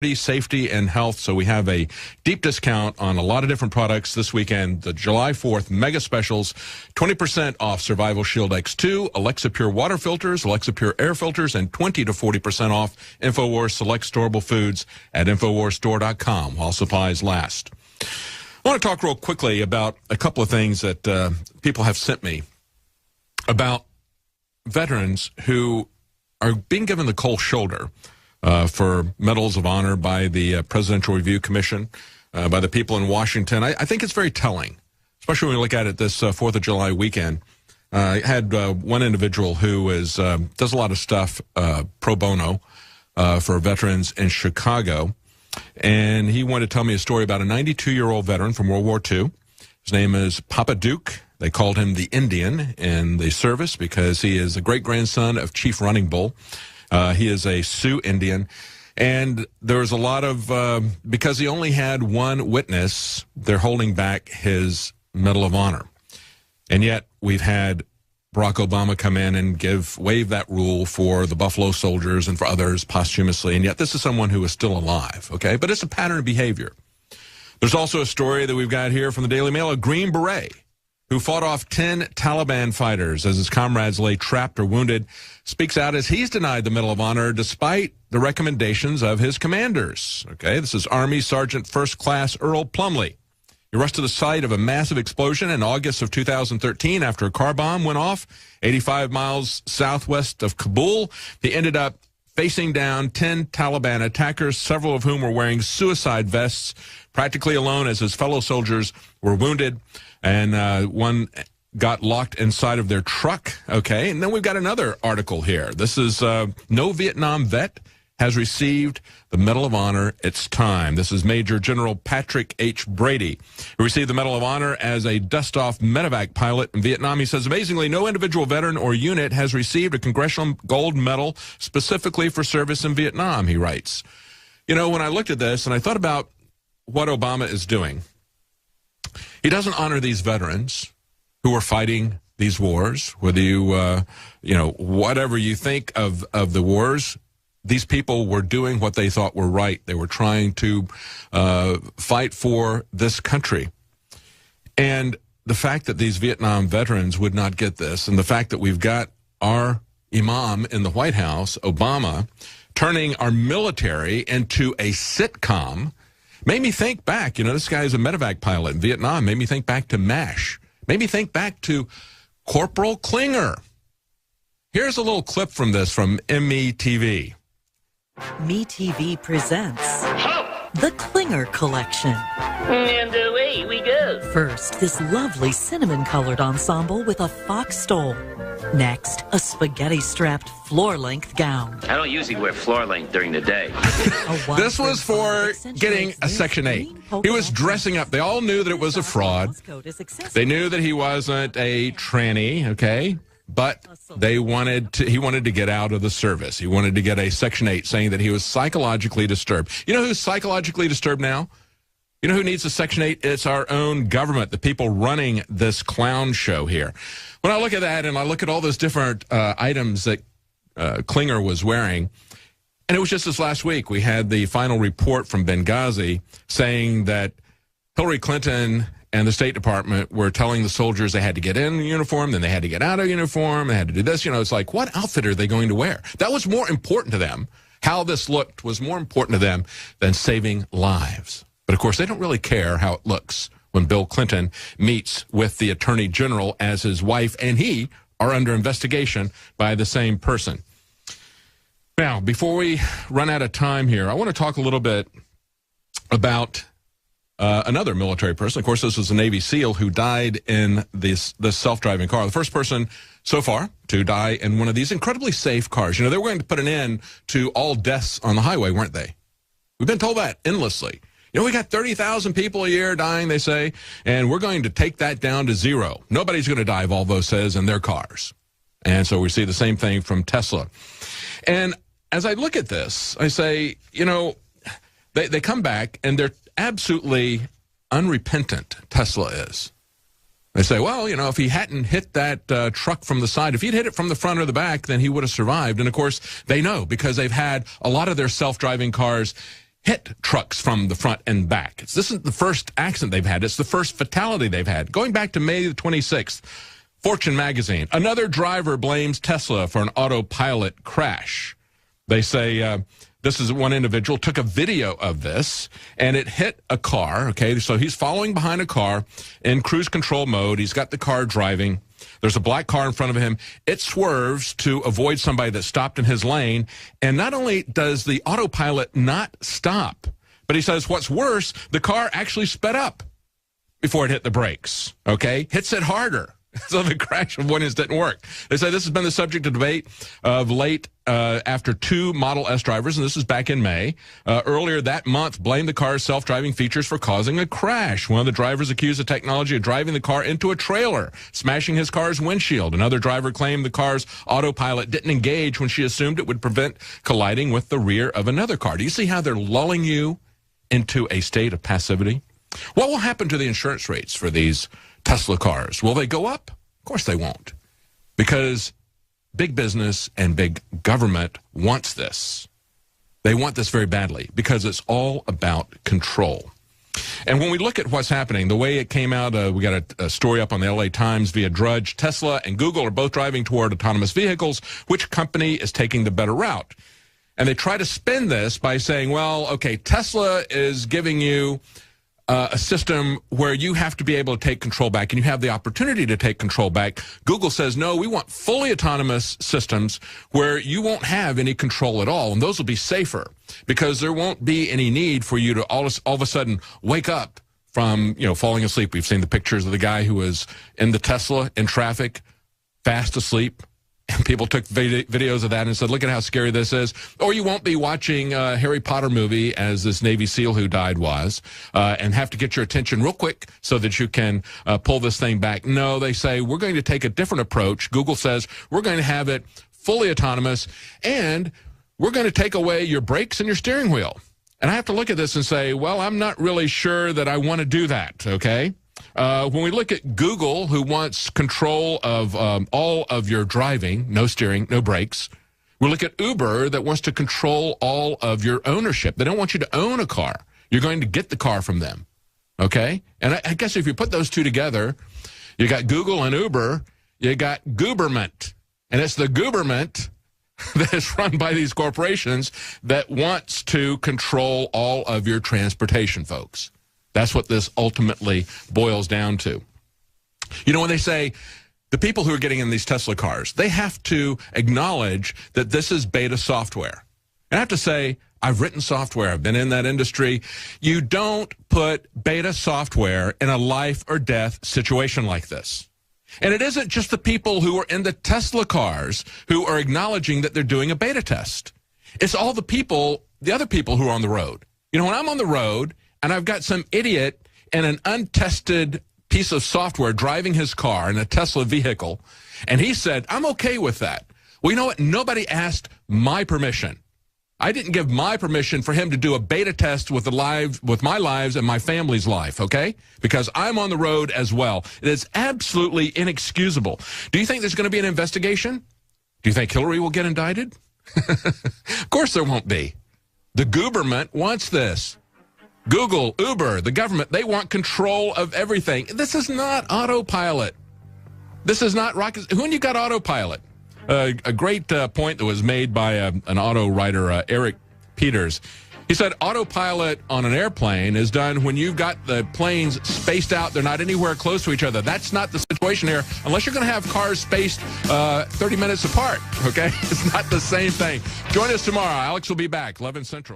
safety, and health. So we have a deep discount on a lot of different products this weekend. The July 4th mega specials, 20% off Survival Shield X2, Alexa Pure water filters, Alexa Pure air filters, and 20 to 40% off InfoWars select storable foods at InfoWarsStore.com while supplies last. I want to talk real quickly about a couple of things that people have sent me about veterans who are being given the cold shoulder for medals of honor by the Presidential Review Commission, by the people in Washington. I think it's very telling, especially when we look at it this 4th of July weekend. I had one individual who does a lot of stuff pro bono for veterans in Chicago, and he wanted to tell me a story about a 92-year-old veteran from World War II. His name is Papa Duke. They called him the Indian in the service because he is a great-grandson of Chief Running Bull. He is a Sioux Indian, and there was a lot of, because he only had one witness, they're holding back his Medal of Honor. And yet we've had Barack Obama come in and waive that rule for the Buffalo Soldiers and for others posthumously, and yet this is someone who is still alive, okay? But it's a pattern of behavior. There's also a story that we've got here from the Daily Mail, a Green Beret who fought off 10 Taliban fighters as his comrades lay trapped or wounded, speaks out as he's denied the Medal of Honor despite the recommendations of his commanders. Okay, this is Army Sergeant First Class Earl Plumley. He rushed to the site of a massive explosion in August of 2013 after a car bomb went off 85 miles southwest of Kabul. He ended up facing down 10 Taliban attackers, several of whom were wearing suicide vests, practically alone as his fellow soldiers were wounded. And one got locked inside of their truck, okay? And then we've got another article here. This is no Vietnam vet has received the Medal of Honor. It's time. This is Major General Patrick H. Brady, who received the Medal of Honor as a dust-off medevac pilot in Vietnam. He says, amazingly, no individual veteran or unit has received a Congressional Gold Medal specifically for service in Vietnam, he writes. You know, when I looked at this and I thought about what Obama is doing, he doesn't honor these veterans who are fighting these wars, whether whatever you think of the wars. These people were doing what they thought were right. They were trying to fight for this country. And the fact that these Vietnam veterans would not get this, and the fact that we've got our imam in the White House, Obama, turning our military into a sitcom, made me think back. This guy is a medevac pilot in Vietnam. Made me think back to MASH. Made me think back to Corporal Klinger. Here's a little clip from this from MeTV. MeTV presents the Klinger Collection. And away we go. First, this lovely cinnamon-colored ensemble with a fox stole. Next, a spaghetti-strapped floor-length gown. I don't usually wear floor-length during the day. This was for getting a Section 8. He was dressing up. They all knew that it was a fraud. They knew that he wasn't a tranny, okay? But he wanted to get out of the service. He wanted to get a Section 8, saying that he was psychologically disturbed. You know who's psychologically disturbed now? You know who needs a Section 8? It's our own government, the people running this clown show here. When I look at that and I look at all those different items that Klinger was wearing, and it was just this last week, we had the final report from Benghazi saying that Hillary Clinton and the State Department were telling the soldiers they had to get in uniform, then they had to get out of uniform, they had to do this. It's like, what outfit are they going to wear? That was more important to them. How this looked was more important to them than saving lives. But, of course, they don't really care how it looks when Bill Clinton meets with the Attorney General as his wife and he are under investigation by the same person. Now, before we run out of time here, I want to talk a little bit about another military person. Of course, this was a Navy SEAL who died in this self-driving car. The first person so far to die in one of these incredibly safe cars. They were going to put an end to all deaths on the highway, weren't they? We've been told that endlessly. We got 30,000 people a year dying, they say, and we're going to take that down to zero. Nobody's going to die, Volvo says, in their cars. And so we see the same thing from Tesla. And as I look at this, I say, they come back and they're absolutely unrepentant, Tesla is. They say, well, if he hadn't hit that truck from the side, if he'd hit it from the front or the back, then he would have survived. And, of course, they know because they've had a lot of their self-driving cars hit trucks from the front and back. This isn't the first accident they've had. It's the first fatality they've had. Going back to May the 26th, Fortune magazine, another driver blames Tesla for an autopilot crash. They say this is one individual took a video of this, and it hit a car. Okay, so he's following behind a car in cruise control mode. He's got the car driving. There's a black car in front of him. It swerves to avoid somebody that stopped in his lane. And not only does the autopilot not stop, but he says what's worse, the car actually sped up before it hit the brakes. Okay, hits it harder. So the crash avoidance didn't work. They say this has been the subject of debate of late after two Model S drivers, and this is back in May, earlier that month, blamed the car's self-driving features for causing a crash. One of the drivers accused the technology of driving the car into a trailer, smashing his car's windshield. Another driver claimed the car's autopilot didn't engage when she assumed it would prevent colliding with the rear of another car. Do you see how they're lulling you into a state of passivity? What will happen to the insurance rates for these Tesla cars? Will they go up? Of course they won't, because big business and big government wants this. They want this very badly because it's all about control. And when we look at what's happening, the way it came out, we got a story up on the LA Times via Drudge. Tesla and Google are both driving toward autonomous vehicles. Which company is taking the better route? And they try to spin this by saying, well, okay, Tesla is giving you a system where you have to be able to take control back, and you have the opportunity to take control back. Google says, no, we want fully autonomous systems where you won't have any control at all, and those will be safer because there won't be any need for you to all of a sudden wake up from, falling asleep. We've seen the pictures of the guy who was in the Tesla in traffic, fast asleep. And people took videos of that and said, look at how scary this is. Or you won't be watching a Harry Potter movie, as this Navy SEAL who died was, and have to get your attention real quick so that you can pull this thing back. No, they say, we're going to take a different approach. Google says, we're going to have it fully autonomous, and we're going to take away your brakes and your steering wheel. And I have to look at this and say, well, I'm not really sure that I want to do that, okay? When we look at Google, who wants control of all of your driving, no steering, no brakes. We look at Uber that wants to control all of your ownership. They don't want you to own a car. You're going to get the car from them, okay? And I guess if you put those two together, you got Google and Uber, you got Gooberment. And it's the Gooberment that is run by these corporations that wants to control all of your transportation, folks. That's what this ultimately boils down to. When they say the people who are getting in these Tesla cars, they have to acknowledge that this is beta software. And I have to say, I've written software. I've been in that industry. You don't put beta software in a life or death situation like this. And it isn't just the people who are in the Tesla cars who are acknowledging that they're doing a beta test. It's all the other people who are on the road. When I'm on the road, and I've got some idiot in an untested piece of software driving his car in a Tesla vehicle, and he said, I'm okay with that. Well, you know what? Nobody asked my permission. I didn't give my permission for him to do a beta test with my lives and my family's life, okay? Because I'm on the road as well. It is absolutely inexcusable. Do you think there's going to be an investigation? Do you think Hillary will get indicted? Of course there won't be. The Gooberment wants this. Google, Uber, the government, they want control of everything. This is not autopilot. This is not rocket. When you got autopilot? A great point that was made by an auto writer, Eric Peters. He said autopilot on an airplane is done when you've got the planes spaced out. They're not anywhere close to each other. That's not the situation here, unless you're going to have cars spaced 30 minutes apart, okay? It's not the same thing. Join us tomorrow. Alex will be back, 11 Central.